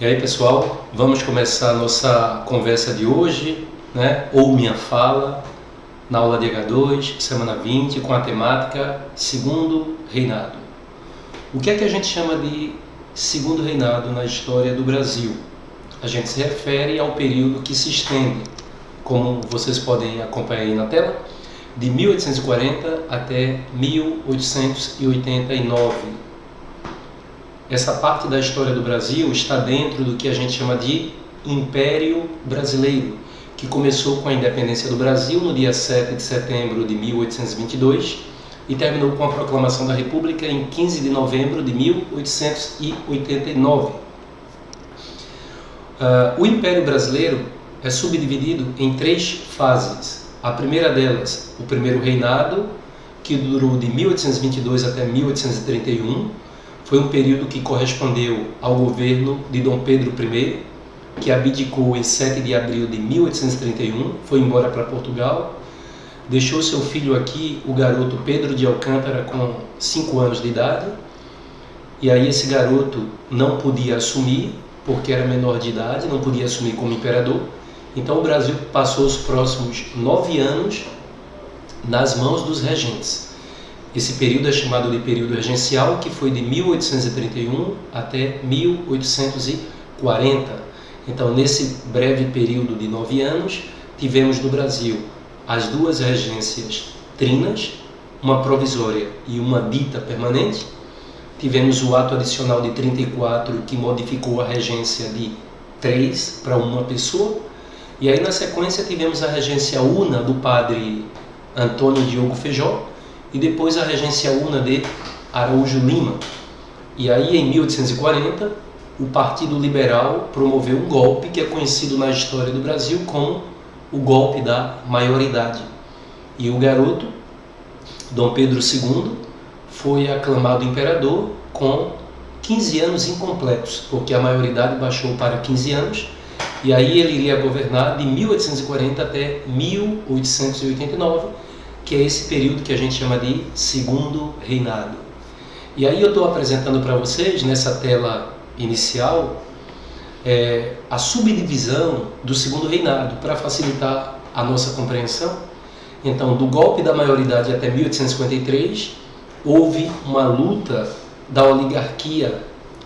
E aí, pessoal, vamos começar a nossa conversa de hoje, né? Ou minha fala, na aula de H2, semana 20, com a temática Segundo Reinado. O que é que a gente chama de Segundo Reinado na história do Brasil? A gente se refere ao período que se estende, como vocês podem acompanhar aí na tela, de 1840 até 1889. Essa parte da história do Brasil está dentro do que a gente chama de Império Brasileiro, que começou com a independência do Brasil no dia 7 de setembro de 1822 e terminou com a proclamação da República em 15 de novembro de 1889. O Império Brasileiro é subdividido em 3 fases. A primeira delas, o primeiro reinado, que durou de 1822 até 1831, foi um período que correspondeu ao governo de Dom Pedro I, que abdicou em 7 de abril de 1831, foi embora para Portugal, deixou seu filho aqui, o garoto Pedro de Alcântara, com 5 anos de idade, e aí esse garoto não podia assumir, porque era menor de idade, não podia assumir como imperador. Então o Brasil passou os próximos 9 anos nas mãos dos regentes. Esse período é chamado de período regencial, que foi de 1831 até 1840. Então, nesse breve período de 9 anos, tivemos no Brasil as 2 regências trinas, uma provisória e uma dita permanente. Tivemos o ato adicional de 34, que modificou a regência de 3 para uma pessoa. E aí, na sequência, tivemos a regência una do padre Antônio Diogo Feijó, e depois a regência una de Araújo Lima. E aí, em 1840, o Partido Liberal promoveu um golpe que é conhecido na história do Brasil como o golpe da maioridade. E o garoto, Dom Pedro II, foi aclamado imperador com 15 anos incompletos, porque a maioridade baixou para 15 anos, e aí ele iria governar de 1840 até 1889, que é esse período que a gente chama de Segundo Reinado. E aí eu estou apresentando para vocês, nessa tela inicial, a subdivisão do Segundo Reinado, para facilitar a nossa compreensão. Então, do golpe da maioridade até 1853, houve uma luta da oligarquia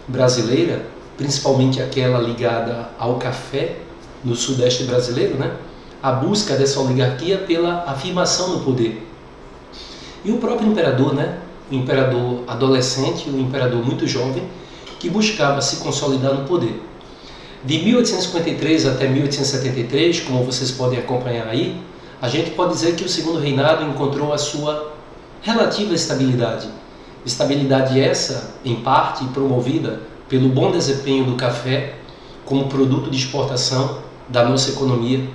brasileira, principalmente aquela ligada ao café no sudeste brasileiro, né? A busca dessa oligarquia pela afirmação no poder. E o próprio imperador, né? O imperador adolescente, o imperador muito jovem, que buscava se consolidar no poder. De 1853 até 1873, como vocês podem acompanhar aí, a gente pode dizer que o Segundo Reinado encontrou a sua relativa estabilidade. Estabilidade essa, em parte, promovida pelo bom desempenho do café como produto de exportação da nossa economia.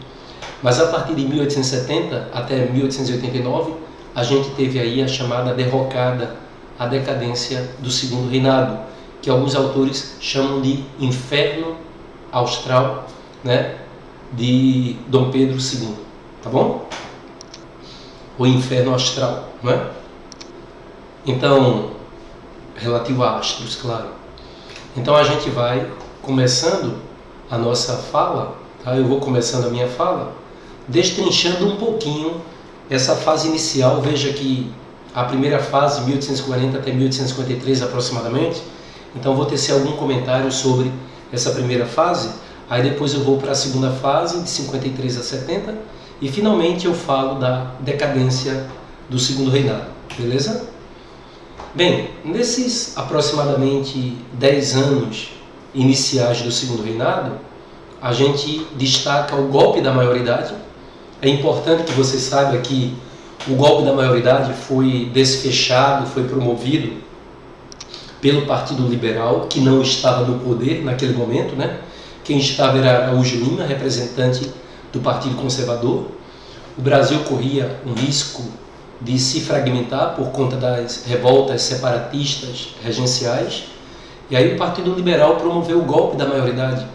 Mas a partir de 1870 até 1889, a gente teve aí a chamada derrocada, a decadência do Segundo Reinado, que alguns autores chamam de Inferno Austral, né, de Dom Pedro II, tá bom? O Inferno Austral, não é? Então, relativo a astros, claro. Então a gente vai começando a nossa fala, tá? Eu vou começando a minha fala, destrinchando um pouquinho essa fase inicial. Veja que a primeira fase, 1840 até 1853 aproximadamente, então vou tecer algum comentário sobre essa primeira fase, aí depois eu vou para a segunda fase, de 53 a 70, e finalmente eu falo da decadência do Segundo Reinado, beleza? Bem, nesses aproximadamente 10 anos iniciais do Segundo Reinado, a gente destaca o golpe da maioridade. É importante que você saiba que o golpe da maioridade foi desfechado, foi promovido pelo Partido Liberal, que não estava no poder naquele momento, né? Quem estava era Araújo Lima, representante do Partido Conservador. O Brasil corria um risco de se fragmentar por conta das revoltas separatistas regenciais. E aí o Partido Liberal promoveu o golpe da maioridade,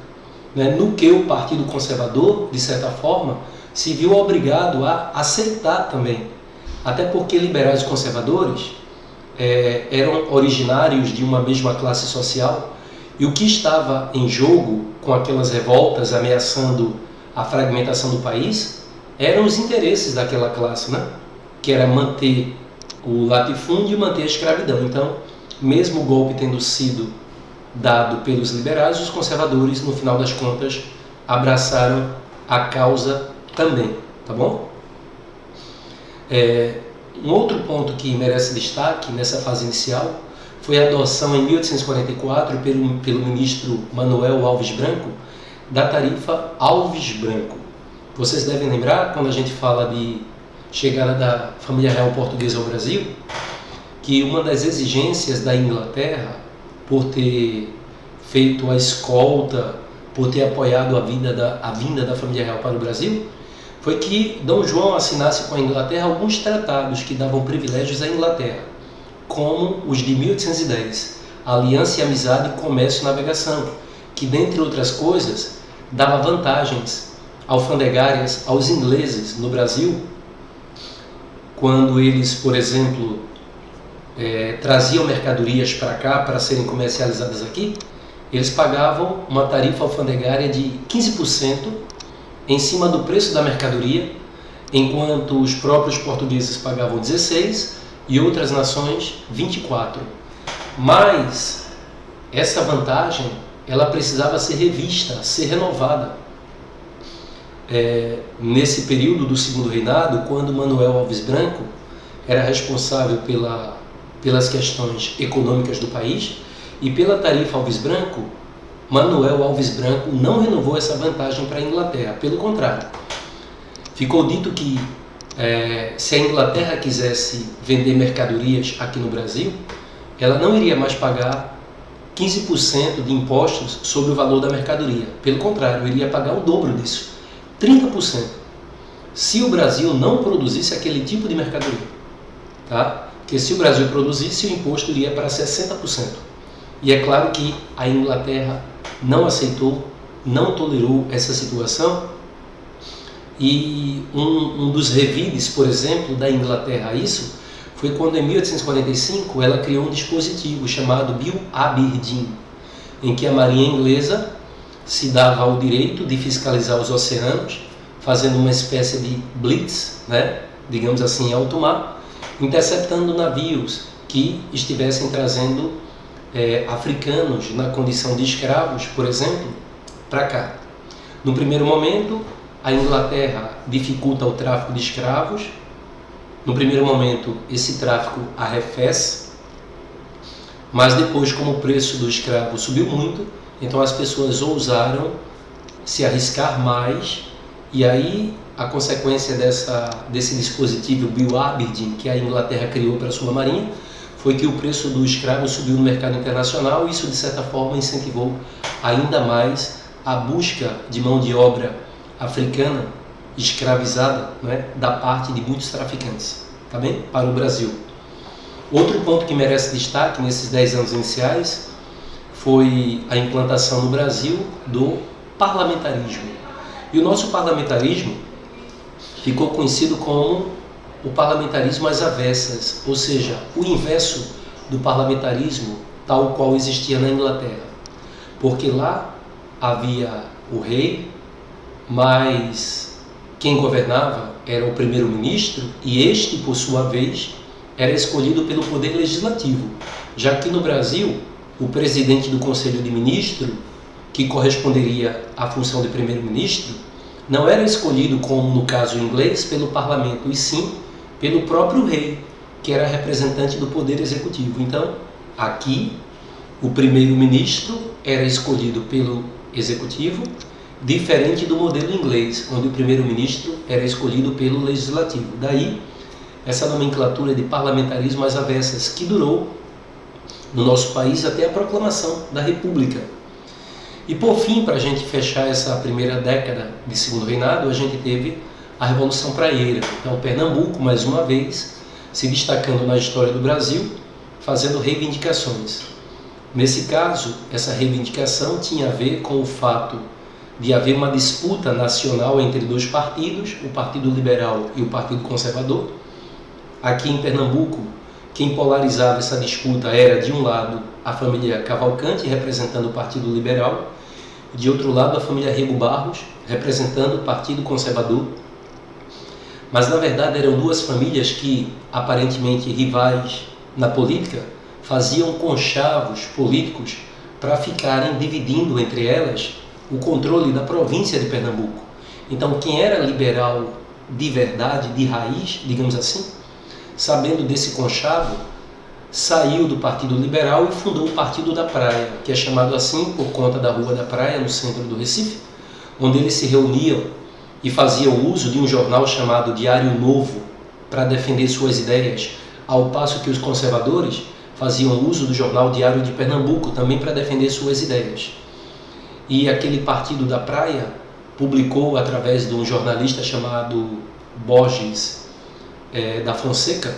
né? No que o Partido Conservador, de certa forma, se viu obrigado a aceitar também, até porque liberais e conservadores eram originários de uma mesma classe social E o que estava em jogo com aquelas revoltas ameaçando a fragmentação do país eram os interesses daquela classe, né? Que era manter o latifúndio e manter a escravidão. Então, mesmo o golpe tendo sido dado pelos liberais, os conservadores, no final das contas, abraçaram a causa também, tá bom? Um outro ponto que merece destaque nessa fase inicial foi a adoção em 1844 pelo ministro Manuel Alves Branco da tarifa Alves Branco. Vocês devem lembrar, quando a gente fala de chegada da família real portuguesa ao Brasil, que uma das exigências da Inglaterra, por ter feito a escolta, por ter apoiado a vinda da família real para o Brasil, foi que Dom João assinasse com a Inglaterra alguns tratados que davam privilégios à Inglaterra, como os de 1810, Aliança e Amizade, Comércio e Navegação, que, dentre outras coisas, dava vantagens alfandegárias aos ingleses no Brasil, quando eles, por exemplo, traziam mercadorias para cá para serem comercializadas aqui, eles pagavam uma tarifa alfandegária de 15% em cima do preço da mercadoria, enquanto os próprios portugueses pagavam 16% e outras nações 24%. Mas essa vantagem ela precisava ser revista, ser renovada. Nesse período do Segundo Reinado, quando Manuel Alves Branco era responsável pelas questões econômicas do país, e pela tarifa Alves Branco, Manuel Alves Branco não renovou essa vantagem para a Inglaterra. Pelo contrário, ficou dito que se a Inglaterra quisesse vender mercadorias aqui no Brasil, ela não iria mais pagar 15% de impostos sobre o valor da mercadoria. Pelo contrário, iria pagar o dobro disso, 30%, se o Brasil não produzisse aquele tipo de mercadoria. Tá? Porque se o Brasil produzisse, o imposto iria para 60%. E é claro que a Inglaterra não aceitou, não tolerou essa situação. E um dos revides, por exemplo, da Inglaterra a isso, foi quando em 1845 ela criou um dispositivo chamado Bill Aberdeen, em que a marinha inglesa se dava ao direito de fiscalizar os oceanos, fazendo uma espécie de blitz, né, digamos assim, em alto mar, interceptando navios que estivessem trazendo africanos na condição de escravos, por exemplo, para cá. No primeiro momento, a Inglaterra dificulta o tráfico de escravos. No primeiro momento, esse tráfico arrefece, mas depois, como o preço do escravo subiu muito, então as pessoas ousaram se arriscar mais, e aí a consequência desse dispositivo Bill Aberdeen, que a Inglaterra criou para a sua marinha, foi que o preço do escravo subiu no mercado internacional, e isso de certa forma incentivou ainda mais a busca de mão de obra africana escravizada, né, da parte de muitos traficantes, tá bem? Para o Brasil. Outro ponto que merece destaque nesses 10 anos iniciais foi a implantação no Brasil do parlamentarismo. E o nosso parlamentarismo ficou conhecido como o parlamentarismo às avessas, ou seja, o inverso do parlamentarismo tal qual existia na Inglaterra. Porque lá havia o rei, mas quem governava era o primeiro-ministro, e este, por sua vez, era escolhido pelo poder legislativo, já que no Brasil o presidente do Conselho de Ministros, que corresponderia à função de primeiro-ministro, não era escolhido, como no caso inglês, pelo parlamento, e sim pelo próprio rei, que era representante do poder executivo. Então, aqui, o primeiro-ministro era escolhido pelo executivo, diferente do modelo inglês, onde o primeiro-ministro era escolhido pelo legislativo. Daí, essa nomenclatura de parlamentarismo às avessas, que durou no nosso país até a proclamação da República. E por fim, para a gente fechar essa primeira década de Segundo Reinado, a gente teve a Revolução Praieira. Então, Pernambuco, mais uma vez, se destacando na história do Brasil, fazendo reivindicações. Nesse caso, essa reivindicação tinha a ver com o fato de haver uma disputa nacional entre dois partidos, o Partido Liberal e o Partido Conservador. Aqui em Pernambuco, quem polarizava essa disputa era, de um lado, a família Cavalcante, representando o Partido Liberal, e de outro lado a família Rego Barros, representando o Partido Conservador. Mas na verdade eram duas famílias que, aparentemente rivais na política, faziam conchavos políticos para ficarem dividindo entre elas o controle da província de Pernambuco. Então quem era liberal de verdade, de raiz, digamos assim, sabendo desse conchavo, saiu do Partido Liberal e fundou o Partido da Praia, que é chamado assim por conta da Rua da Praia, no centro do Recife, onde eles se reuniam e faziam uso de um jornal chamado Diário Novo para defender suas ideias, ao passo que os conservadores faziam uso do jornal Diário de Pernambuco também para defender suas ideias. E aquele Partido da Praia publicou, através de um jornalista chamado Borges da Fonseca,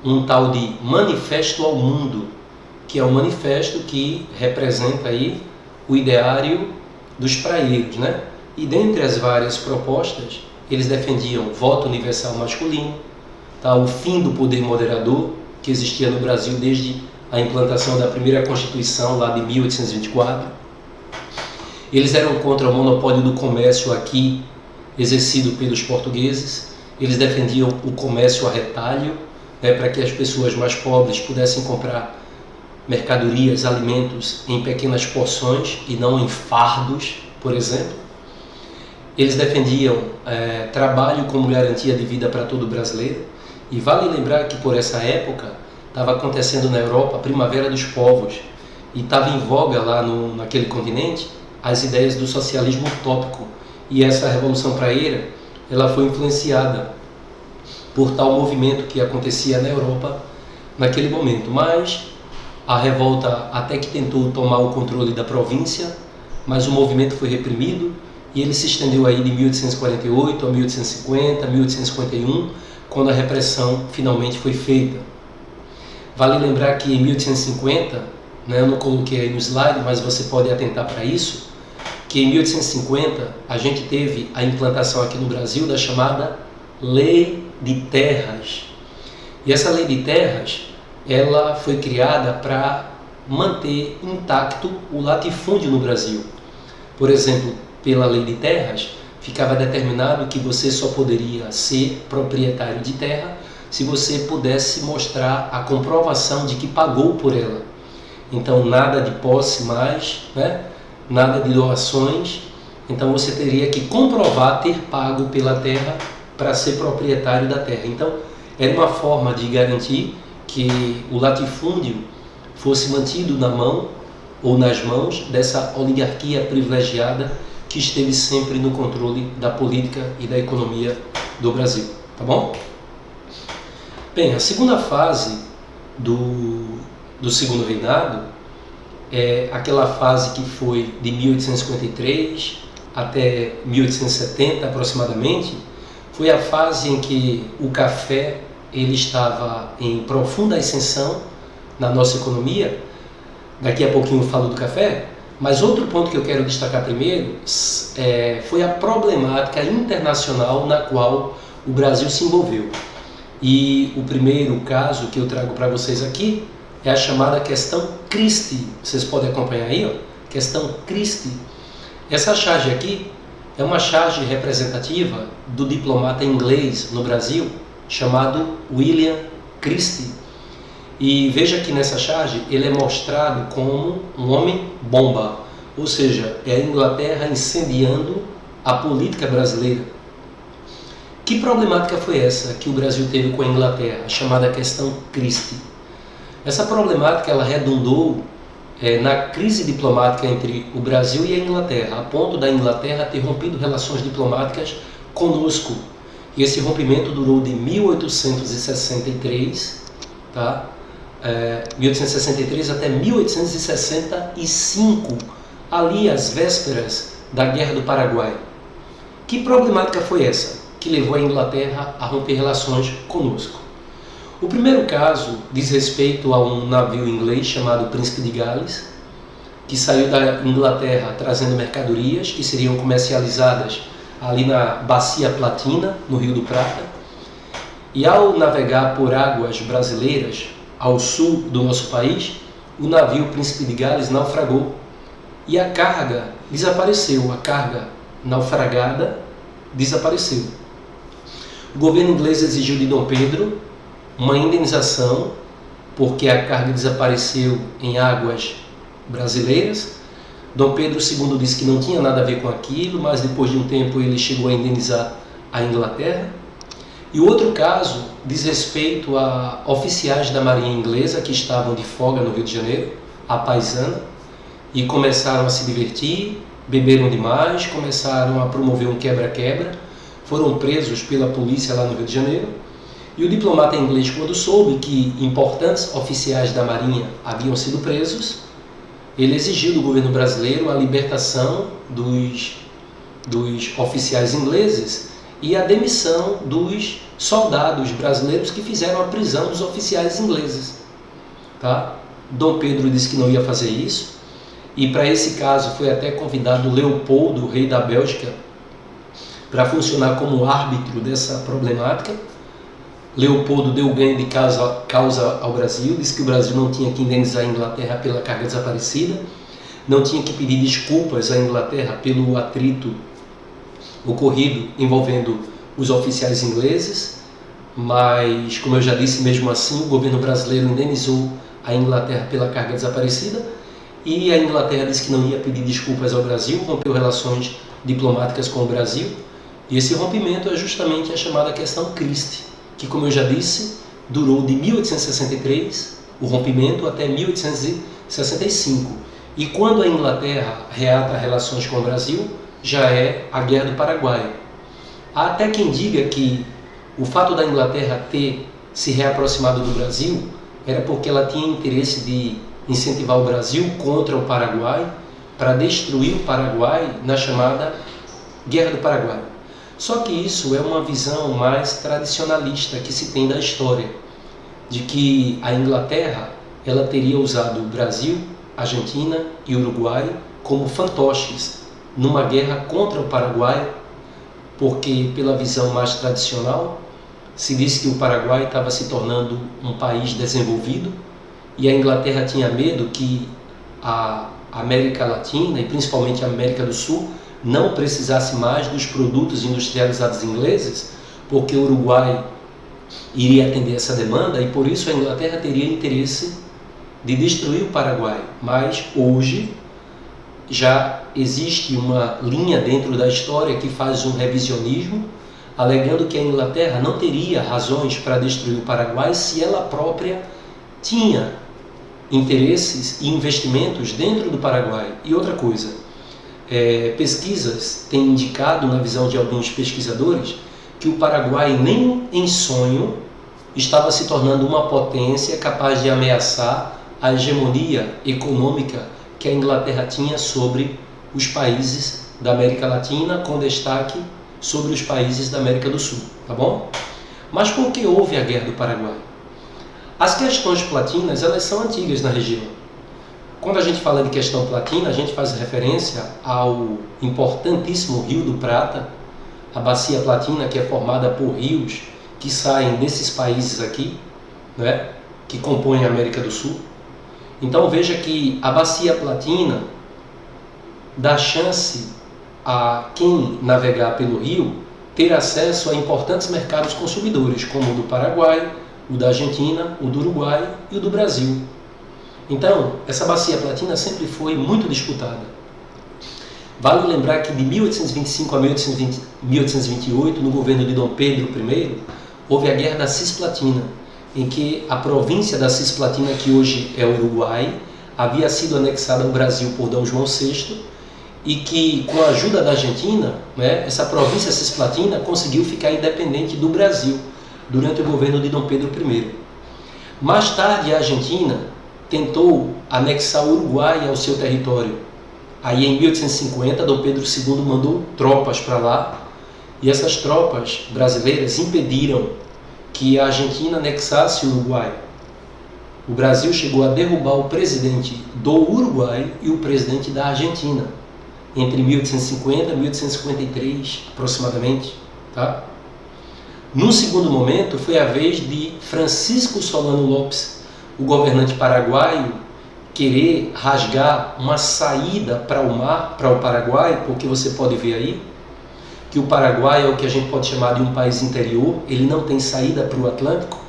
um tal de Manifesto ao Mundo, que é um manifesto que representa aí o ideário dos praieiros, né? E dentre as várias propostas, eles defendiam voto universal masculino, tá? O fim do poder moderador, que existia no Brasil desde a implantação da primeira Constituição, lá de 1824. Eles eram contra o monopólio do comércio aqui, exercido pelos portugueses. Eles defendiam o comércio a retalho, né, para que as pessoas mais pobres pudessem comprar mercadorias, alimentos em pequenas porções e não em fardos, por exemplo. Eles defendiam trabalho como garantia de vida para todo brasileiro. E vale lembrar que por essa época estava acontecendo na Europa a Primavera dos Povos e estava em voga lá naquele continente as ideias do socialismo utópico. E essa Revolução Praieira ela foi influenciada por tal movimento que acontecia na Europa naquele momento. Mas a revolta até que tentou tomar o controle da província, mas o movimento foi reprimido e ele se estendeu aí de 1848 a 1850, 1851, quando a repressão finalmente foi feita. Vale lembrar que em 1850, né, eu não coloquei aí no slide, mas você pode atentar para isso, que em 1850 a gente teve a implantação aqui no Brasil da chamada Lei de Terras. E essa Lei de Terras, ela foi criada para manter intacto o latifúndio no Brasil. Por exemplo, pela Lei de Terras, ficava determinado que você só poderia ser proprietário de terra se você pudesse mostrar a comprovação de que pagou por ela. Então, nada de posse mais, né? Nada de doações. Então, você teria que comprovar ter pago pela terra para ser proprietário da terra. Então, era uma forma de garantir que o latifúndio fosse mantido na mão ou nas mãos dessa oligarquia privilegiada que esteve sempre no controle da política e da economia do Brasil, tá bom? Bem, a segunda fase do segundo reinado é aquela fase que foi de 1853 até 1870 aproximadamente. Foi a fase em que o café ele estava em profunda ascensão na nossa economia. Daqui a pouquinho eu falo do café, mas outro ponto que eu quero destacar primeiro foi a problemática internacional na qual o Brasil se envolveu. E o primeiro caso que eu trago para vocês aqui é a chamada questão Christie. Vocês podem acompanhar aí, ó, questão Christie. Essa charge aqui é uma charge representativa do diplomata inglês no Brasil, chamado William Christie. E veja que nessa charge ele é mostrado como um homem bomba, ou seja, é a Inglaterra incendiando a política brasileira. Que problemática foi essa que o Brasil teve com a Inglaterra, a chamada questão Christie? Essa problemática ela redundou na crise diplomática entre o Brasil e a Inglaterra, a ponto da Inglaterra ter rompido relações diplomáticas conosco. E esse rompimento durou de 1863, tá? 1863 até 1865, ali às vésperas da Guerra do Paraguai. Que problemática foi essa que levou a Inglaterra a romper relações conosco? O primeiro caso diz respeito a um navio inglês chamado Príncipe de Gales, que saiu da Inglaterra trazendo mercadorias que seriam comercializadas ali na Bacia Platina, no Rio do Prata. E ao navegar por águas brasileiras, ao sul do nosso país, o navio Príncipe de Gales naufragou e a carga desapareceu, a carga naufragada desapareceu. O governo inglês exigiu de Dom Pedro uma indenização porque a carga desapareceu em águas brasileiras. Dom Pedro II disse que não tinha nada a ver com aquilo, mas depois de um tempo ele chegou a indenizar a Inglaterra. E o outro caso diz respeito a oficiais da Marinha Inglesa que estavam de folga no Rio de Janeiro, à paisana, e começaram a se divertir, beberam demais, começaram a promover um quebra-quebra, foram presos pela polícia lá no Rio de Janeiro. E o diplomata inglês, quando soube que importantes oficiais da Marinha haviam sido presos, ele exigiu do governo brasileiro a libertação dos oficiais ingleses e a demissão dos soldados brasileiros que fizeram a prisão dos oficiais ingleses. Tá? Dom Pedro disse que não ia fazer isso, e para esse caso foi até convidado Leopoldo, rei da Bélgica, para funcionar como árbitro dessa problemática. Leopoldo deu ganho de causa ao Brasil, disse que o Brasil não tinha que indenizar a Inglaterra pela carga desaparecida, não tinha que pedir desculpas à Inglaterra pelo atrito ocorrido envolvendo os oficiais ingleses, mas, como eu já disse, mesmo assim o governo brasileiro indenizou a Inglaterra pela carga desaparecida, e a Inglaterra disse que não ia pedir desculpas ao Brasil, rompeu relações diplomáticas com o Brasil, e esse rompimento é justamente a chamada questão Christie, que, como eu já disse, durou de 1863, o rompimento, até 1865. E quando a Inglaterra reata relações com o Brasil, já é a Guerra do Paraguai. Há até quem diga que o fato da Inglaterra ter se reaproximado do Brasil era porque ela tinha interesse de incentivar o Brasil contra o Paraguai, para destruir o Paraguai na chamada Guerra do Paraguai. Só que isso é uma visão mais tradicionalista que se tem da história, de que a Inglaterra ela teria usado o Brasil, Argentina e Uruguai como fantoches numa guerra contra o Paraguai, porque pela visão mais tradicional se disse que o Paraguai estava se tornando um país desenvolvido e a Inglaterra tinha medo que a América Latina e principalmente a América do Sul não precisasse mais dos produtos industrializados ingleses, porque o Uruguai iria atender essa demanda e por isso a Inglaterra teria interesse de destruir o Paraguai. Mas hoje já existe uma linha dentro da história que faz um revisionismo, alegando que a Inglaterra não teria razões para destruir o Paraguai se ela própria tinha interesses e investimentos dentro do Paraguai. E outra coisa, pesquisas têm indicado, na visão de alguns pesquisadores, que o Paraguai nem em sonho estava se tornando uma potência capaz de ameaçar a hegemonia econômica que a Inglaterra tinha sobre os países da América Latina, com destaque sobre os países da América do Sul, tá bom? Mas por que houve a Guerra do Paraguai? As questões platinas, elas são antigas na região. Quando a gente fala de questão platina, a gente faz referência ao importantíssimo Rio do Prata, a bacia platina, que é formada por rios que saem desses países aqui, né, que compõem a América do Sul. Então veja que a bacia platina dá chance a quem navegar pelo rio ter acesso a importantes mercados consumidores, como o do Paraguai, o da Argentina, o do Uruguai e o do Brasil. Então, essa bacia platina sempre foi muito disputada. Vale lembrar que de 1825 a 1828, no governo de Dom Pedro I, houve a Guerra da Cisplatina, em que a província da Cisplatina, que hoje é o Uruguai, havia sido anexada ao Brasil por Dom João VI, e que, com a ajuda da Argentina, né, essa província cisplatina conseguiu ficar independente do Brasil durante o governo de Dom Pedro I. Mais tarde, a Argentina tentou anexar o Uruguai ao seu território. Aí, em 1850, Dom Pedro II mandou tropas para lá, e essas tropas brasileiras impediram que a Argentina anexasse o Uruguai. O Brasil chegou a derrubar o presidente do Uruguai e o presidente da Argentina, entre 1850 e 1853, aproximadamente. Tá? Num segundo momento, foi a vez de Francisco Solano Lopes, o governante paraguaio, querer rasgar uma saída para o mar, para o Paraguai, porque você pode ver aí que o Paraguai é o que a gente pode chamar de um país interior, ele não tem saída para o Atlântico.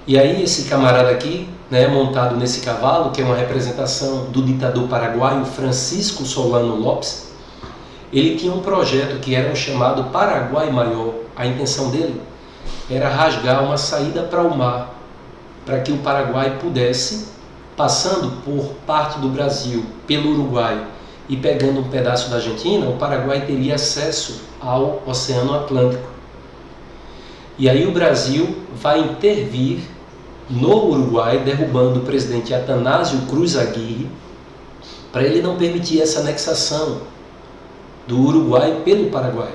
E aí esse camarada aqui, né, montado nesse cavalo, que é uma representação do ditador paraguaio Francisco Solano Lopes, ele tinha um projeto que era o chamado Paraguai Maior. A intenção dele era rasgar uma saída para o mar, para que o Paraguai pudesse, passando por parte do Brasil, pelo Uruguai e pegando um pedaço da Argentina, o Paraguai teria acesso ao Oceano Atlântico. E aí o Brasil vai intervir no Uruguai, derrubando o presidente Atanásio Cruz Aguirre, para ele não permitir essa anexação do Uruguai pelo Paraguai.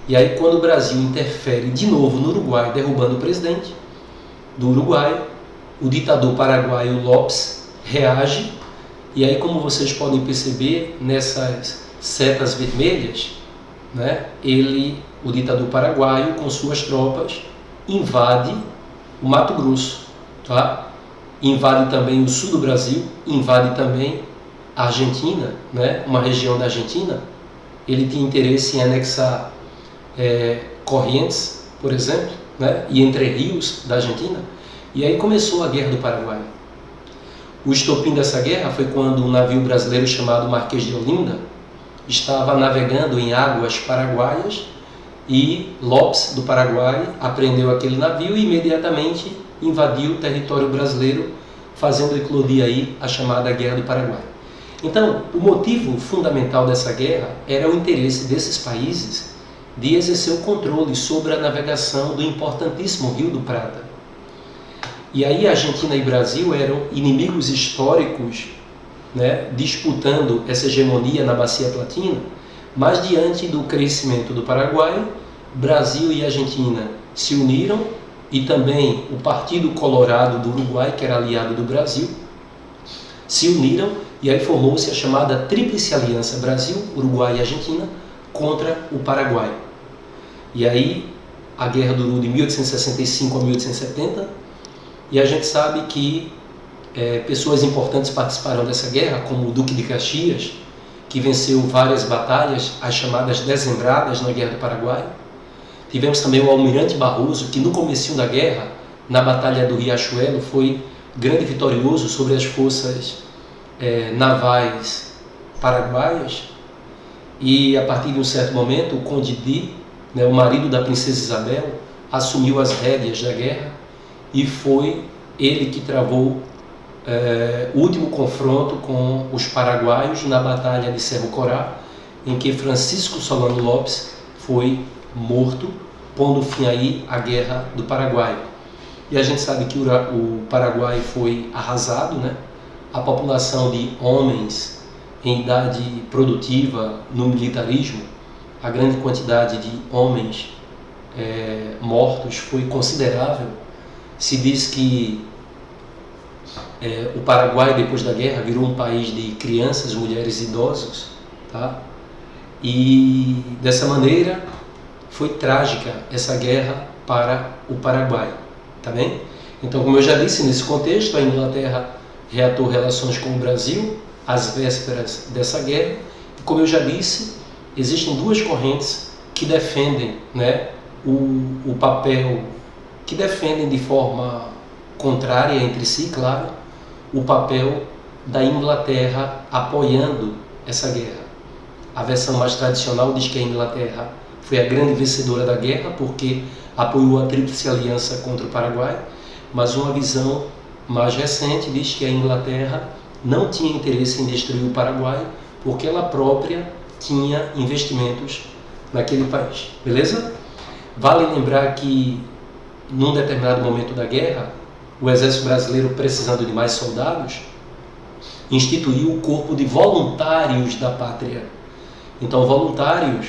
E aí quando o Brasil interfere de novo no Uruguai, derrubando o presidente do Uruguai, o ditador paraguaio Lopes reage, e aí, como vocês podem perceber nessas setas vermelhas, né, o ditador paraguaio, com suas tropas, invade o Mato Grosso, tá? Invade também o sul do Brasil, invade também a Argentina, né, uma região da Argentina. Ele tinha interesse em anexar Corrientes, por exemplo, né, e Entre Rios da Argentina. E aí começou a Guerra do Paraguai. O estopim dessa guerra foi quando um navio brasileiro chamado Marquês de Olinda estava navegando em águas paraguaias e Lopes, do Paraguai, apreendeu aquele navio e imediatamente invadiu o território brasileiro, fazendo eclodir aí a chamada Guerra do Paraguai. Então, o motivo fundamental dessa guerra era o interesse desses países de exercer o controle sobre a navegação do importantíssimo Rio do Prata. E aí Argentina e Brasil eram inimigos históricos, né, disputando essa hegemonia na Bacia Platina, mas diante do crescimento do Paraguai, Brasil e Argentina se uniram, e também o Partido Colorado do Uruguai, que era aliado do Brasil, se uniram, e aí formou-se a chamada Tríplice Aliança Brasil, Uruguai e Argentina contra o Paraguai. E aí a guerra durou de 1865 a 1870, e a gente sabe que pessoas importantes participaram dessa guerra, como o Duque de Caxias, que venceu várias batalhas, as chamadas Dezembradas na Guerra do Paraguai. Tivemos também o Almirante Barroso, que no comecinho da guerra, na Batalha do Riachuelo, foi grande vitorioso sobre as forças navais paraguaias. E a partir de um certo momento, o Conde Di, né, o marido da Princesa Isabel, assumiu as rédeas da guerra e foi ele que travou o último confronto com os paraguaios na Batalha de Cerro Corá, em que Francisco Solano Lopes foi morto, pondo fim aí à Guerra do Paraguai. E a gente sabe que o Paraguai foi arrasado, né? A população de homens em idade produtiva no militarismo, a grande quantidade de homens mortos foi considerável. Se diz que o Paraguai, depois da guerra, virou um país de crianças, mulheres e idosos, tá? E dessa maneira foi trágica essa guerra para o Paraguai, tá bem? Então, como eu já disse, nesse contexto, a Inglaterra reatou relações com o Brasil às vésperas dessa guerra. E, como eu já disse, existem duas correntes que defendem, né, o papel, que defendem de forma contrária entre si, claro, o papel da Inglaterra apoiando essa guerra. A versão mais tradicional diz que a Inglaterra foi a grande vencedora da guerra porque apoiou a Tríplice Aliança contra o Paraguai, mas uma visão mais recente diz que a Inglaterra não tinha interesse em destruir o Paraguai porque ela própria tinha investimentos naquele país. Beleza? Vale lembrar que num determinado momento da guerra, o exército brasileiro, precisando de mais soldados, instituiu o corpo de voluntários da pátria. Então, voluntários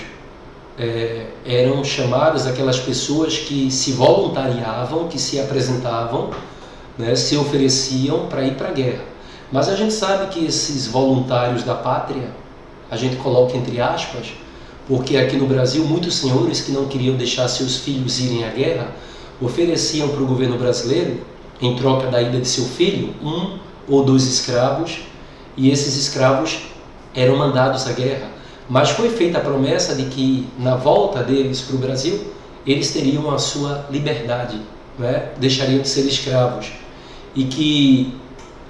eram chamadas aquelas pessoas que se voluntariavam, que se apresentavam, né, se ofereciam para ir para a guerra. Mas a gente sabe que esses voluntários da pátria, a gente coloca entre aspas, porque aqui no Brasil muitos senhores que não queriam deixar seus filhos irem à guerra ofereciam para o governo brasileiro, em troca da ida de seu filho, 1 ou 2 escravos e esses escravos eram mandados à guerra. Mas foi feita a promessa de que na volta deles para o Brasil, eles teriam a sua liberdade, né? Deixariam de ser escravos. E que,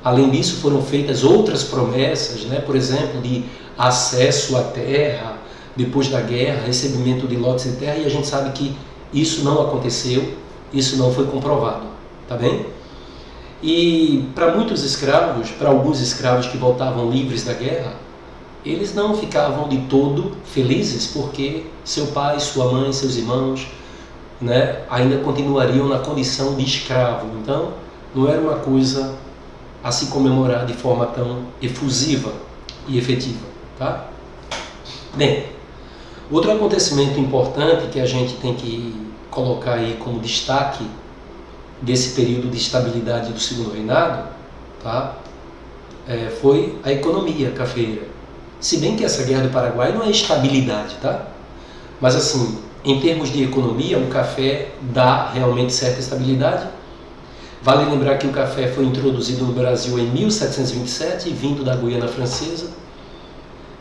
além disso, foram feitas outras promessas, né? Por exemplo, de acesso à terra, depois da guerra, recebimento de lotes de terra, e a gente sabe que isso não aconteceu, isso não foi comprovado, tá bem? E para muitos escravos, para alguns escravos que voltavam livres da guerra, eles não ficavam de todo felizes, porque seu pai, sua mãe, seus irmãos, né, ainda continuariam na condição de escravo. Então, não era uma coisa a se comemorar de forma tão efusiva e efetiva, tá? Bem, outro acontecimento importante que a gente tem que colocar aí como destaque desse período de estabilidade do Segundo Reinado, tá? Foi a economia cafeira. Se bem que essa guerra do Paraguai não é estabilidade, tá? Mas assim, em termos de economia, o café dá realmente certa estabilidade. Vale lembrar que o café foi introduzido no Brasil em 1727, vindo da Guiana Francesa,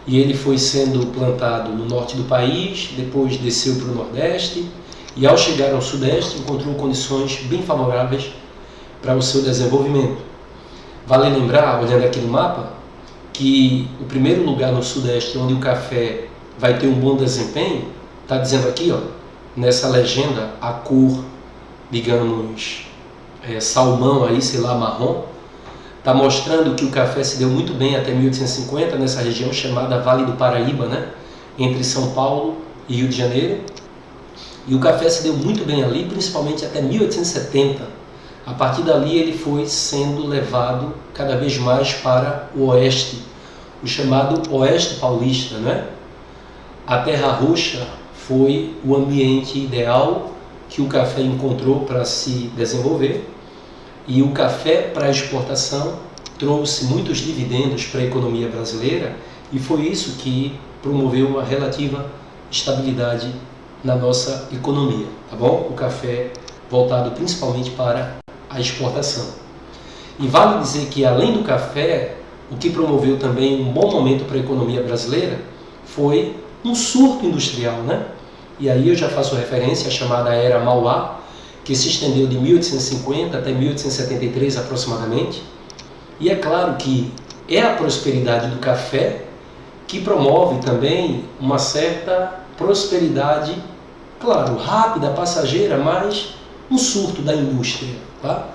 e ele foi sendo plantado no norte do país, depois desceu para o nordeste, e ao chegar ao sudeste encontrou condições bem favoráveis para o seu desenvolvimento. Vale lembrar, olhando aqui no mapa, que o primeiro lugar no sudeste onde o café vai ter um bom desempenho, está dizendo aqui, ó, nessa legenda, a cor, digamos, salmão aí, sei lá, marrom, está mostrando que o café se deu muito bem até 1850 nessa região chamada Vale do Paraíba, né, entre São Paulo e Rio de Janeiro. E o café se deu muito bem ali, principalmente até 1870. A partir dali ele foi sendo levado cada vez mais para o oeste, o chamado Oeste Paulista, né? A Terra Roxa foi o ambiente ideal que o café encontrou para se desenvolver, e o café para exportação trouxe muitos dividendos para a economia brasileira, e foi isso que promoveu uma relativa estabilidade na nossa economia, tá bom? O café voltado principalmente para a exportação. E vale dizer que, além do café, o que promoveu também um bom momento para a economia brasileira foi um surto industrial, né? E aí eu já faço referência à chamada Era Mauá, que se estendeu de 1850 até 1873 aproximadamente. E é claro que é a prosperidade do café que promove também uma certa prosperidade, claro, rápida, passageira, mas um surto da indústria, tá?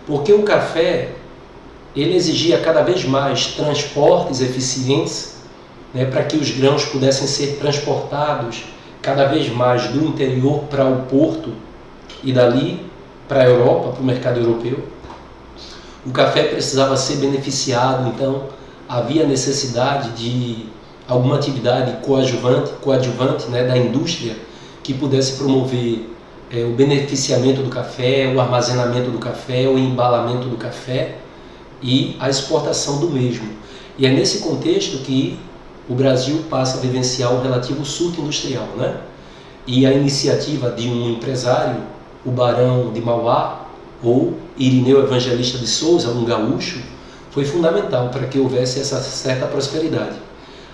Porque o café, ele exigia cada vez mais transportes eficientes, né, para que os grãos pudessem ser transportados cada vez mais do interior para o porto e dali para a Europa, para o mercado europeu. O café precisava ser beneficiado, então havia necessidade de alguma atividade coadjuvante, né, da indústria, que pudesse promover o beneficiamento do café, o armazenamento do café, o embalamento do café e a exportação do mesmo. E é nesse contexto que o Brasil passa a vivenciar o relativo surto industrial, né? E a iniciativa de um empresário, o Barão de Mauá, ou Irineu Evangelista de Souza, um gaúcho, foi fundamental para que houvesse essa certa prosperidade.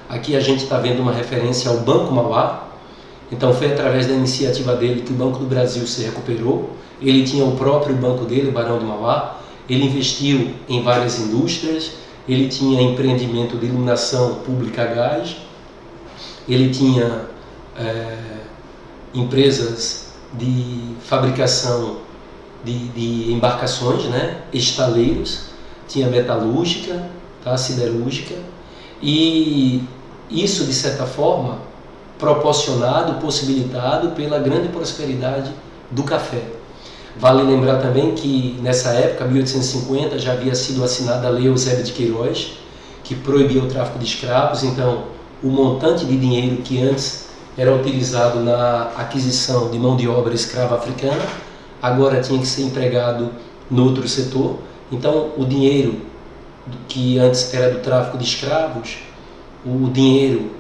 Aqui a gente está vendo uma referência ao Banco Mauá. Então foi através da iniciativa dele que o Banco do Brasil se recuperou. Ele tinha o próprio banco dele, o Barão de Mauá. Ele investiu em várias indústrias. Ele tinha empreendimento de iluminação pública a gás. Ele tinha empresas de fabricação de embarcações, né? Estaleiros. Tinha metalúrgica, tá? Siderúrgica. E isso, de certa forma, possibilitado pela grande prosperidade do café. Vale lembrar também que nessa época, 1850, já havia sido assinada a Lei Eusébio de Queiroz, que proibia o tráfico de escravos. Então, o montante de dinheiro que antes era utilizado na aquisição de mão de obra escrava africana, agora tinha que ser empregado no outro setor. Então, o dinheiro que antes era do tráfico de escravos, o dinheiro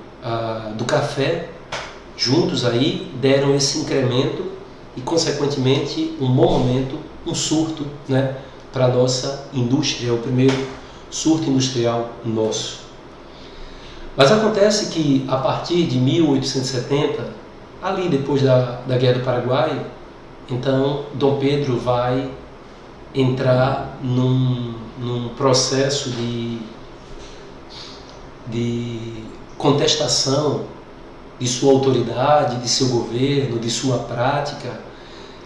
do café, juntos aí deram esse incremento e, consequentemente, um bom momento, um surto, né, para a nossa indústria, o primeiro surto industrial nosso. Mas acontece que a partir de 1870, ali depois da Guerra do Paraguai, então Dom Pedro vai entrar num processo de contestação de sua autoridade, de seu governo, de sua prática,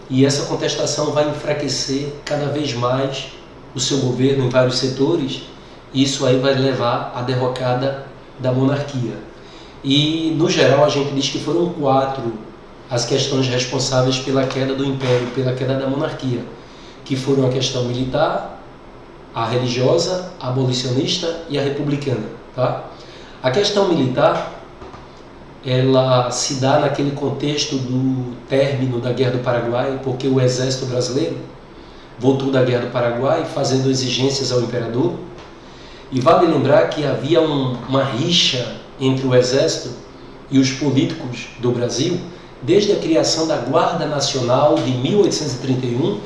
e essa contestação vai enfraquecer cada vez mais o seu governo em vários setores, e isso aí vai levar à derrocada da monarquia. E, no geral, a gente diz que foram 4 as questões responsáveis pela queda do império, pela queda da monarquia, que foram a questão militar, a religiosa, a abolicionista e a republicana. Tá? A questão militar, ela se dá naquele contexto do término da Guerra do Paraguai, porque o exército brasileiro voltou da Guerra do Paraguai fazendo exigências ao imperador. E vale lembrar que havia uma rixa entre o exército e os políticos do Brasil desde a criação da Guarda Nacional de 1831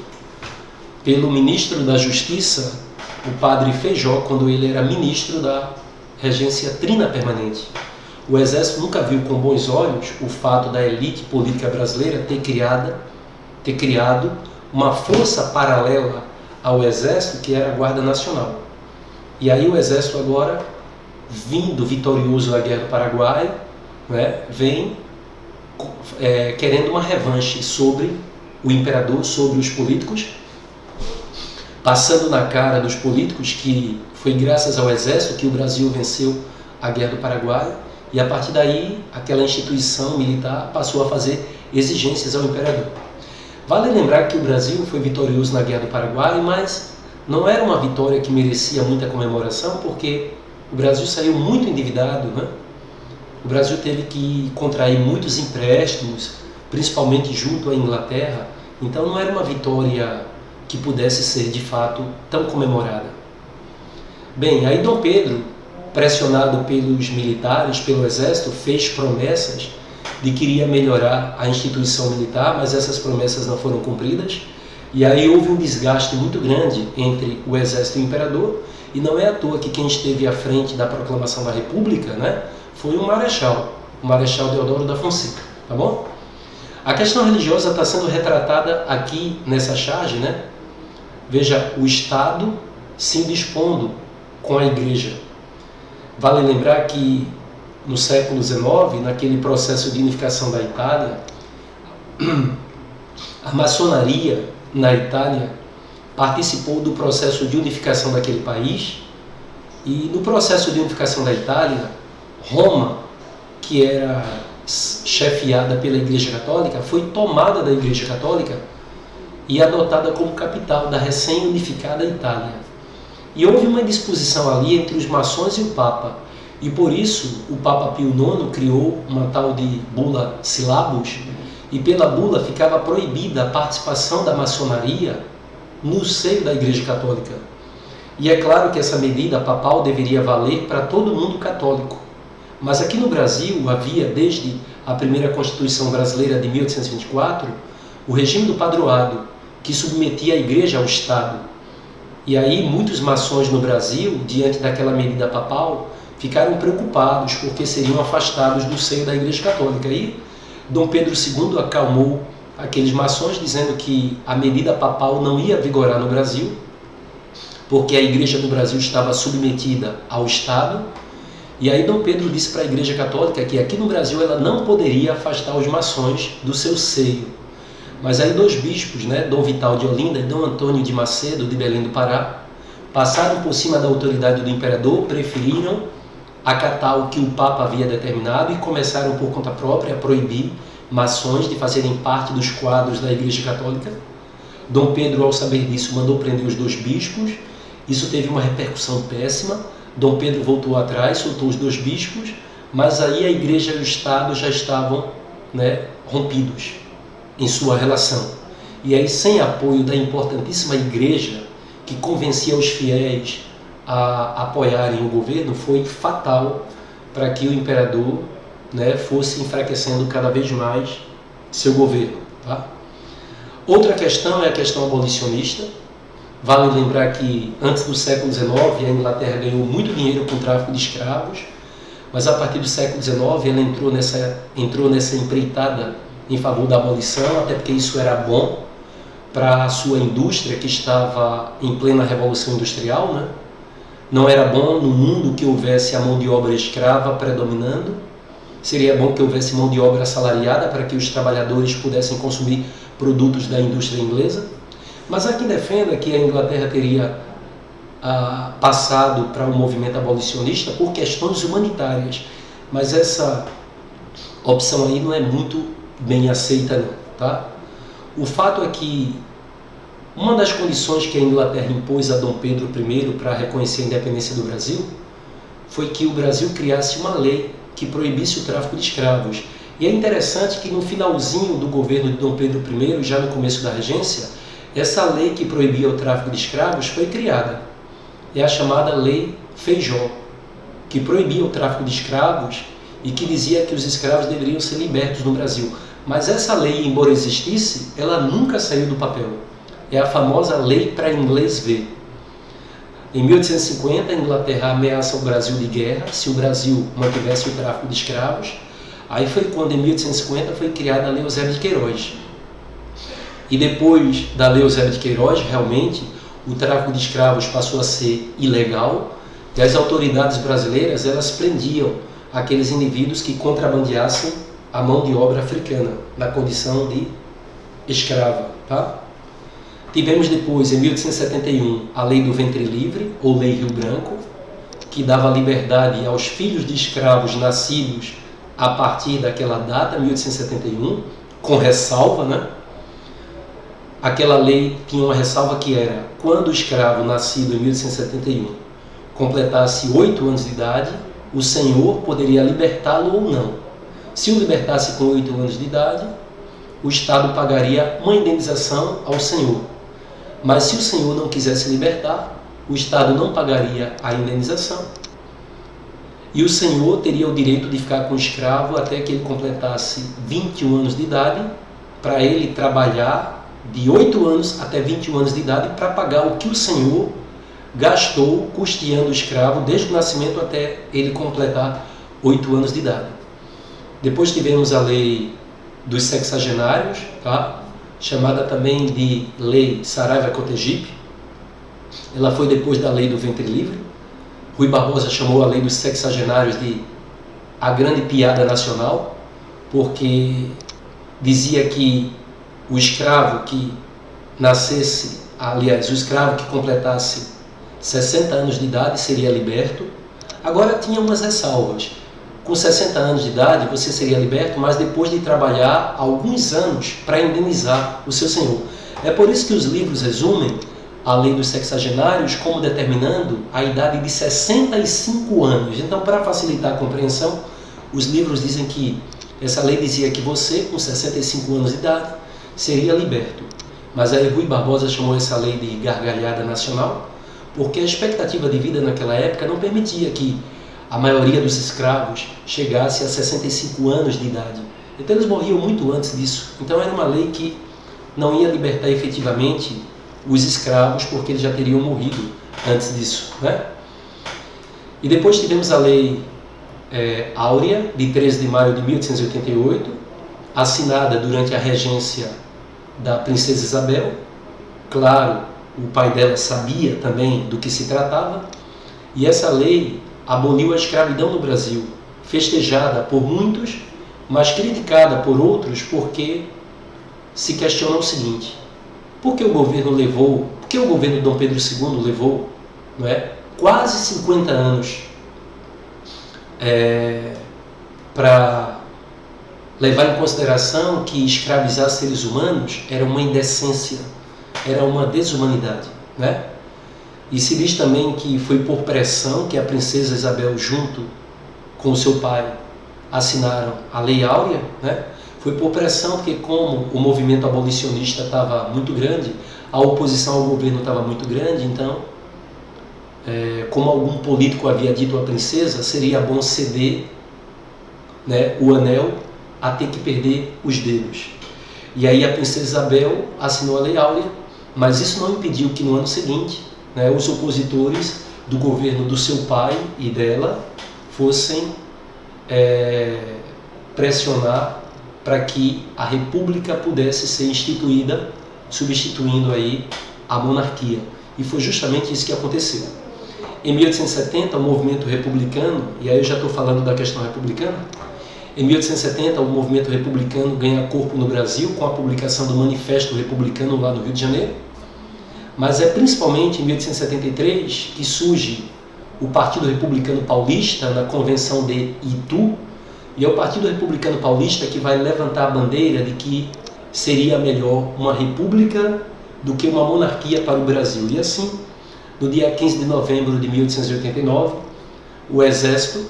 pelo ministro da Justiça, o padre Feijó, quando ele era ministro da regência trina permanente. O exército nunca viu com bons olhos o fato da elite política brasileira ter criado uma força paralela ao exército, que era a Guarda Nacional. E aí o exército agora, vindo vitorioso da Guerra do Paraguai, né, vem querendo uma revanche sobre o imperador, sobre os políticos, passando na cara dos políticos que foi graças ao exército que o Brasil venceu a Guerra do Paraguai, e a partir daí aquela instituição militar passou a fazer exigências ao imperador. Vale lembrar que o Brasil foi vitorioso na Guerra do Paraguai, mas não era uma vitória que merecia muita comemoração, porque o Brasil saiu muito endividado, né? O Brasil teve que contrair muitos empréstimos, principalmente junto à Inglaterra, então não era uma vitória que pudesse ser de fato tão comemorada. Bem, aí Dom Pedro, pressionado pelos militares, pelo exército, fez promessas de que iria melhorar a instituição militar, mas essas promessas não foram cumpridas. E aí houve um desgaste muito grande entre o exército e o imperador, e não é à toa que quem esteve à frente da proclamação da República, né, foi o Marechal Deodoro da Fonseca, tá bom? A questão religiosa está sendo retratada aqui nessa charge, né? Veja, o Estado se indispondo com a Igreja. Vale lembrar que no século XIX, naquele processo de unificação da Itália, a maçonaria na Itália participou do processo de unificação daquele país, e no processo de unificação da Itália, Roma, que era chefiada pela Igreja Católica, foi tomada da Igreja Católica e adotada como capital da recém-unificada Itália. E houve uma disposição ali entre os maçons e o Papa, e por isso o Papa Pio IX criou uma tal de bula Syllabus, e pela bula ficava proibida a participação da maçonaria no seio da Igreja Católica. E é claro que essa medida papal deveria valer para todo mundo católico. Mas aqui no Brasil havia, desde a primeira Constituição Brasileira de 1824, o regime do padroado, que submetia a Igreja ao Estado. E aí muitos maçons no Brasil, diante daquela medida papal, ficaram preocupados porque seriam afastados do seio da Igreja Católica. E Dom Pedro II acalmou aqueles maçons, dizendo que a medida papal não ia vigorar no Brasil, porque a Igreja do Brasil estava submetida ao Estado. E aí Dom Pedro disse para a Igreja Católica que aqui no Brasil ela não poderia afastar os maçons do seu seio. Mas aí 2 bispos, né, Dom Vital de Olinda e Dom Antônio de Macedo, de Belém do Pará, passaram por cima da autoridade do imperador, preferiram acatar o que o Papa havia determinado e começaram por conta própria a proibir maçons de fazerem parte dos quadros da Igreja Católica. Dom Pedro, ao saber disso, mandou prender os 2 bispos. Isso teve uma repercussão péssima. Dom Pedro voltou atrás, soltou os 2 bispos, mas aí a Igreja e o Estado já estavam, né, rompidos em sua relação. E aí, sem apoio da importantíssima Igreja, que convencia os fiéis a apoiarem o governo, foi fatal para que o imperador, né, fosse enfraquecendo cada vez mais seu governo. Tá? Outra questão é a questão abolicionista. Vale lembrar que antes do século XIX a Inglaterra ganhou muito dinheiro com o tráfico de escravos, mas a partir do século XIX ela entrou nessa empreitada em favor da abolição, até porque isso era bom para a sua indústria que estava em plena revolução industrial, né? Não era bom no mundo que houvesse a mão de obra escrava predominando. Seria bom que houvesse mão de obra assalariada para que os trabalhadores pudessem consumir produtos da indústria inglesa. Mas há quem defenda que a Inglaterra teria passado para um movimento abolicionista por questões humanitárias. Mas essa opção aí não é muito bem aceita, não, tá? O fato é que uma das condições que a Inglaterra impôs a Dom Pedro I para reconhecer a independência do Brasil foi que o Brasil criasse uma lei que proibisse o tráfico de escravos. E é interessante que no finalzinho do governo de Dom Pedro I, já no começo da regência, essa lei que proibia o tráfico de escravos foi criada. É a chamada Lei Feijó, que proibia o tráfico de escravos e que dizia que os escravos deveriam ser libertos no Brasil. Mas essa lei, embora existisse, ela nunca saiu do papel. É a famosa Lei para Inglês Ver. Em 1850, a Inglaterra ameaça o Brasil de guerra se o Brasil mantivesse o tráfico de escravos. Aí foi quando, em 1850, foi criada a Lei Eusébio de Queiroz. E depois da Lei Eusébio de Queiroz, realmente, o tráfico de escravos passou a ser ilegal e as autoridades brasileiras elas prendiam aqueles indivíduos que contrabandeassem a mão de obra africana na condição de escrava, tá? Tivemos depois, em 1871, a Lei do Ventre Livre, ou Lei Rio Branco, que dava liberdade aos filhos de escravos nascidos a partir daquela data, 1871, com ressalva, né? Aquela lei tinha uma ressalva que era, quando o escravo nascido em 1871 completasse 8 anos de idade, o senhor poderia libertá-lo ou não. Se o libertasse com 8 anos de idade, o Estado pagaria uma indenização ao senhor. Mas se o senhor não quisesse libertar, o Estado não pagaria a indenização. E o senhor teria o direito de ficar com o escravo até que ele completasse 21 anos de idade, para ele trabalhar de 8 anos até 21 anos de idade para pagar o que o senhor gastou custeando o escravo desde o nascimento até ele completar 8 anos de idade. Depois tivemos a lei dos sexagenários, tá? Chamada também de Lei Saraiva-Cotegipe. Ela foi depois da Lei do Ventre Livre. Rui Barbosa chamou a Lei dos Sexagenários de a grande piada nacional, porque dizia que o escravo que nascesse, aliás, o escravo que completasse 60 anos de idade seria liberto. Agora tinha umas ressalvas. Com 60 anos de idade você seria liberto, mas depois de trabalhar alguns anos para indenizar o seu senhor. É por isso que os livros resumem a lei dos sexagenários como determinando a idade de 65 anos. Então, para facilitar a compreensão, os livros dizem que essa lei dizia que você, com 65 anos de idade, seria liberto. Mas aí Rui Barbosa chamou essa lei de gargalhada nacional, porque a expectativa de vida naquela época não permitia que a maioria dos escravos chegasse a 65 anos de idade. Então eles morriam muito antes disso. Então era uma lei que não ia libertar efetivamente os escravos, porque eles já teriam morrido antes disso, né? E depois tivemos a Lei Áurea, de 13 de maio de 1888, assinada durante a regência da Princesa Isabel. Claro, o pai dela sabia também do que se tratava. E essa lei aboliu a escravidão no Brasil, festejada por muitos, mas criticada por outros, porque se questiona o seguinte: por que o governo Dom Pedro II levou, não é, quase 50 anos para levar em consideração que escravizar seres humanos era uma indecência, era uma desumanidade, né? E se diz também que foi por pressão que a princesa Isabel, junto com o seu pai, assinaram a Lei Áurea, né? Foi por pressão, porque como o movimento abolicionista estava muito grande, a oposição ao governo estava muito grande, então, como algum político havia dito à princesa, seria bom ceder, né, o anel a ter que perder os dedos. E aí a princesa Isabel assinou a Lei Áurea, Mas isso não impediu que no ano seguinte, né, os opositores do governo do seu pai e dela fossem pressionar para que a república pudesse ser instituída, substituindo aí a monarquia. E foi justamente isso que aconteceu. Em 1870, o movimento republicano, e aí eu já estou falando da questão republicana, em 1870 o movimento republicano ganha corpo no Brasil com a publicação do Manifesto Republicano lá no Rio de Janeiro, mas é principalmente em 1873 que surge o Partido Republicano Paulista na Convenção de Itu, e é o Partido Republicano Paulista que vai levantar a bandeira de que seria melhor uma república do que uma monarquia para o Brasil. E assim, no dia 15 de novembro de 1889, o Exército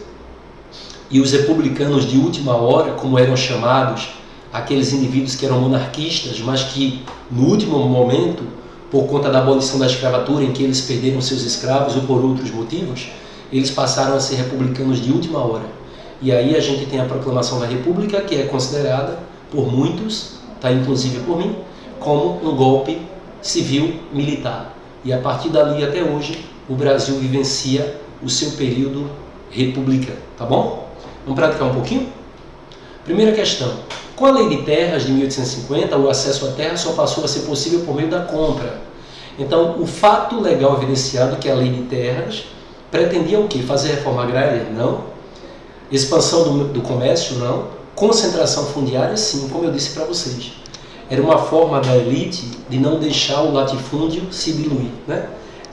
e os republicanos de última hora, como eram chamados, aqueles indivíduos que eram monarquistas, mas que no último momento, por conta da abolição da escravatura, em que eles perderam seus escravos ou por outros motivos, eles passaram a ser republicanos de última hora. E aí a gente tem a proclamação da República, que é considerada por muitos, tá, inclusive por mim, como um golpe civil-militar. E a partir dali até hoje, o Brasil vivencia o seu período republicano, tá bom? Vamos praticar um pouquinho? Primeira questão. Com a Lei de Terras de 1850, o acesso à terra só passou a ser possível por meio da compra. Então, o fato legal evidenciado que a Lei de Terras pretendia o quê? Fazer reforma agrária? Não. Expansão do comércio? Não. Concentração fundiária? Sim, como eu disse para vocês. Era uma forma da elite de não deixar o latifúndio se diluir, né?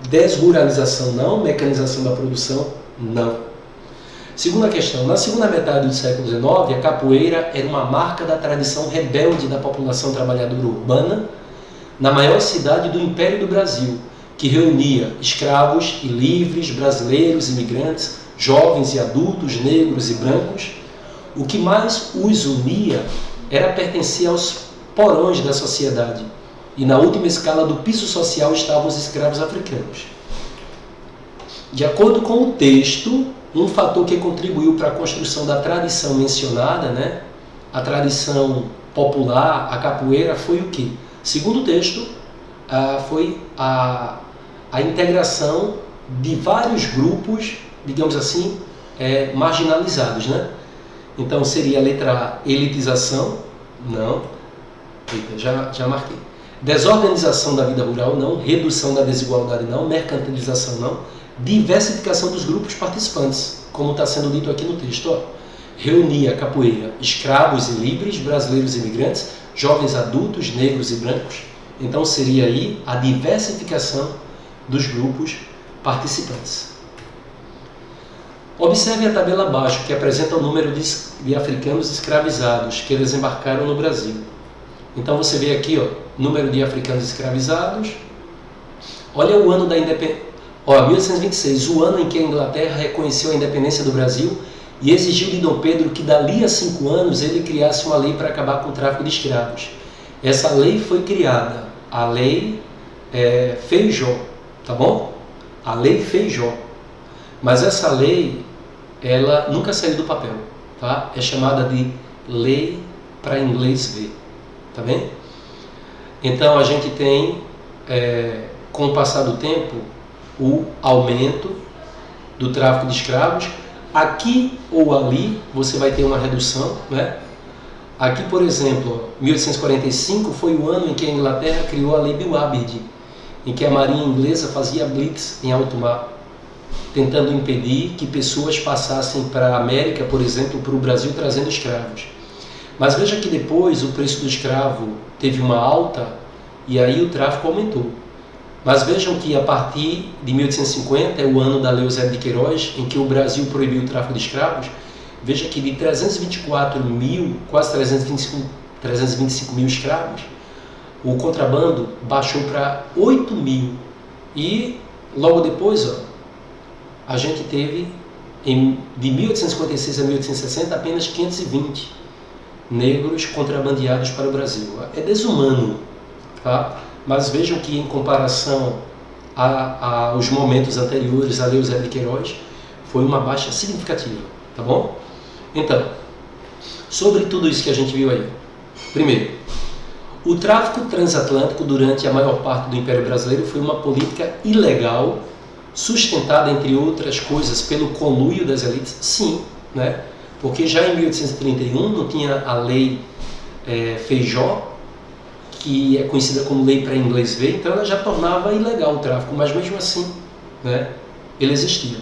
Desruralização? Não. Mecanização da produção? Não. Segunda questão, na segunda metade do século XIX, a capoeira era uma marca da tradição rebelde da população trabalhadora urbana na maior cidade do Império do Brasil, que reunia escravos e livres, brasileiros, imigrantes, jovens e adultos, negros e brancos. O que mais os unia era pertencer aos porões da sociedade, e na última escala do piso social estavam os escravos africanos. De acordo com o texto, um fator que contribuiu para a construção da tradição mencionada, né, a tradição popular, a capoeira, foi o quê? Segundo o texto, foi a integração de vários grupos, digamos assim, marginalizados, né? Então seria a letra A, elitização, não. Eita, já marquei. Desorganização da vida rural, não. Redução da desigualdade, não. Mercantilização, não. Diversificação dos grupos participantes, como está sendo dito aqui no texto. Ó. Reunia a capoeira escravos e livres, brasileiros e imigrantes, jovens adultos, negros e brancos. Então seria aí a diversificação dos grupos participantes. Observe a tabela abaixo, que apresenta o número de africanos escravizados que desembarcaram no Brasil. Então você vê aqui, ó, número de africanos escravizados. Olha o ano da independência. 1826, o ano em que a Inglaterra reconheceu a independência do Brasil e exigiu de Dom Pedro que dali a 5 anos ele criasse uma lei para acabar com o tráfico de escravos. Essa lei foi criada, a Lei Feijó, tá bom? A Lei Feijó. Mas essa lei, ela nunca saiu do papel, tá? É chamada de Lei para inglês ver, tá bem? Então a gente tem, com o passar do tempo, o aumento do tráfico de escravos. Aqui ou ali você vai ter uma redução, né? Aqui, por exemplo, 1845 foi o ano em que a Inglaterra criou a Lei Bill Aberd, em que a marinha inglesa fazia blitz em alto mar, tentando impedir que pessoas passassem para a América, por exemplo, para o Brasil, trazendo escravos. Mas veja que depois o preço do escravo teve uma alta e aí o tráfico aumentou. Mas vejam que a partir de 1850, é o ano da Lei Eusébio de Queiroz, em que o Brasil proibiu o tráfico de escravos. Veja que de 324 mil, quase 325 mil escravos, o contrabando baixou para 8 mil. E logo depois, ó, a gente teve, de 1856 a 1860, apenas 520 negros contrabandeados para o Brasil. É desumano, tá? Mas vejam que em comparação aos momentos anteriores à Lei Eusébio de Queiroz, foi uma baixa significativa, tá bom? Então, sobre tudo isso que a gente viu aí. Primeiro, O tráfico transatlântico durante a maior parte do Império Brasileiro foi uma política ilegal, sustentada, entre outras coisas, pelo conluio das elites? Sim, né? Porque já em 1831 não tinha a lei Feijó, que é conhecida como lei para inglês ver, então ela já tornava ilegal o tráfico, mas mesmo assim, né, ele existia.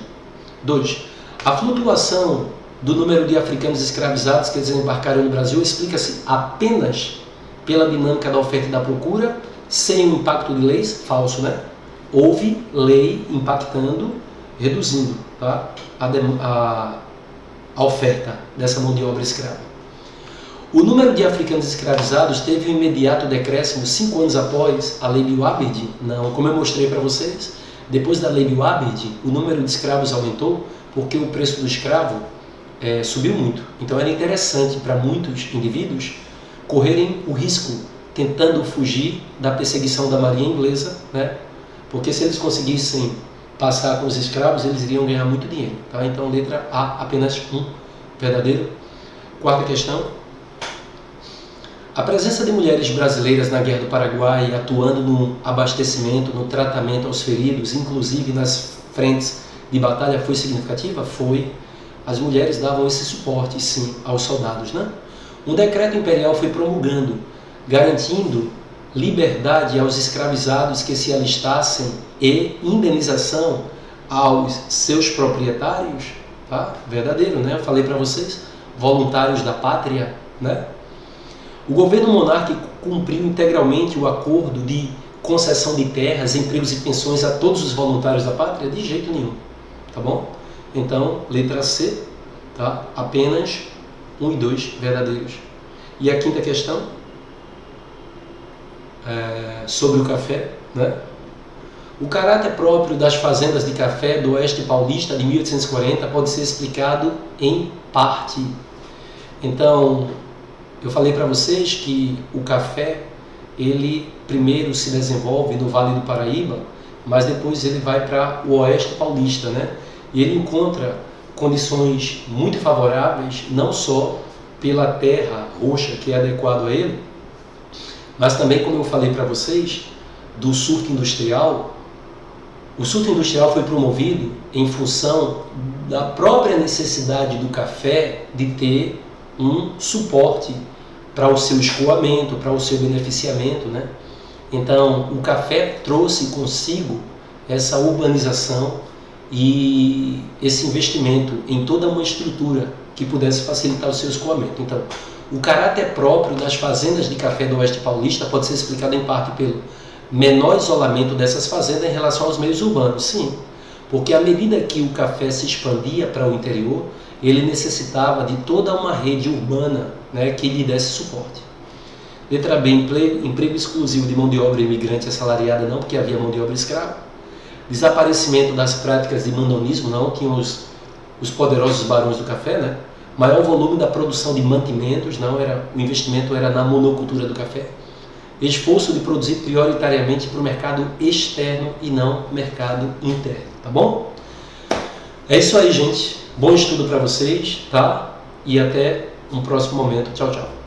2. A flutuação do número de africanos escravizados que desembarcaram no Brasil explica-se apenas pela dinâmica da oferta e da procura, sem o impacto de leis? Falso, né? Houve lei impactando, reduzindo, tá, a oferta dessa mão de obra escrava. O número de africanos escravizados teve um imediato decréscimo 5 anos após a Lei Bill-Aberdeen? Não, como eu mostrei para vocês, depois da Lei Bill-Aberdeen, o número de escravos aumentou porque o preço do escravo subiu muito. Então era interessante para muitos indivíduos correrem o risco tentando fugir da perseguição da marinha inglesa, né? Porque se eles conseguissem passar com os escravos, eles iriam ganhar muito dinheiro. Tá? Então, letra A, apenas um verdadeiro. 4ª questão. A presença de mulheres brasileiras na Guerra do Paraguai, atuando no abastecimento, no tratamento aos feridos, inclusive nas frentes de batalha, foi significativa? Foi. As mulheres davam esse suporte, sim, aos soldados, né? Um decreto imperial foi promulgando, garantindo liberdade aos escravizados que se alistassem e indenização aos seus proprietários, tá? Verdadeiro, né? Eu falei para vocês, voluntários da pátria, né? O governo monárquico cumpriu integralmente o acordo de concessão de terras, empregos e pensões a todos os voluntários da pátria? De jeito nenhum, tá bom? Então, letra C, tá? Apenas 1 e 2 verdadeiros. E a 5ª questão, sobre o café, né? O caráter próprio das fazendas de café do Oeste Paulista de 1840 pode ser explicado em parte. Então, eu falei para vocês que o café, ele primeiro se desenvolve no Vale do Paraíba, mas depois ele vai para o Oeste Paulista, né? E ele encontra condições muito favoráveis, não só pela terra roxa que é adequado a ele, mas também, como eu falei para vocês, do surto industrial. O surto industrial foi promovido em função da própria necessidade do café de ter um suporte para o seu escoamento, para o seu beneficiamento, né? Então, o café trouxe consigo essa urbanização e esse investimento em toda uma estrutura que pudesse facilitar o seu escoamento. Então, o caráter próprio das fazendas de café do Oeste Paulista pode ser explicado em parte pelo menor isolamento dessas fazendas em relação aos meios urbanos. Sim, porque à medida que o café se expandia para o interior, ele necessitava de toda uma rede urbana, né, que lhe desse suporte. Letra B, emprego exclusivo de mão de obra imigrante assalariada, não, porque havia mão de obra escrava. Desaparecimento das práticas de mandonismo, não, tinham os poderosos barões do café, né? Maior volume da produção de mantimentos, não, o investimento era na monocultura do café. Esforço de produzir prioritariamente para o mercado externo e não mercado interno, tá bom? É isso aí, gente. Bom estudo para vocês, tá? E até um próximo momento. Tchau, tchau.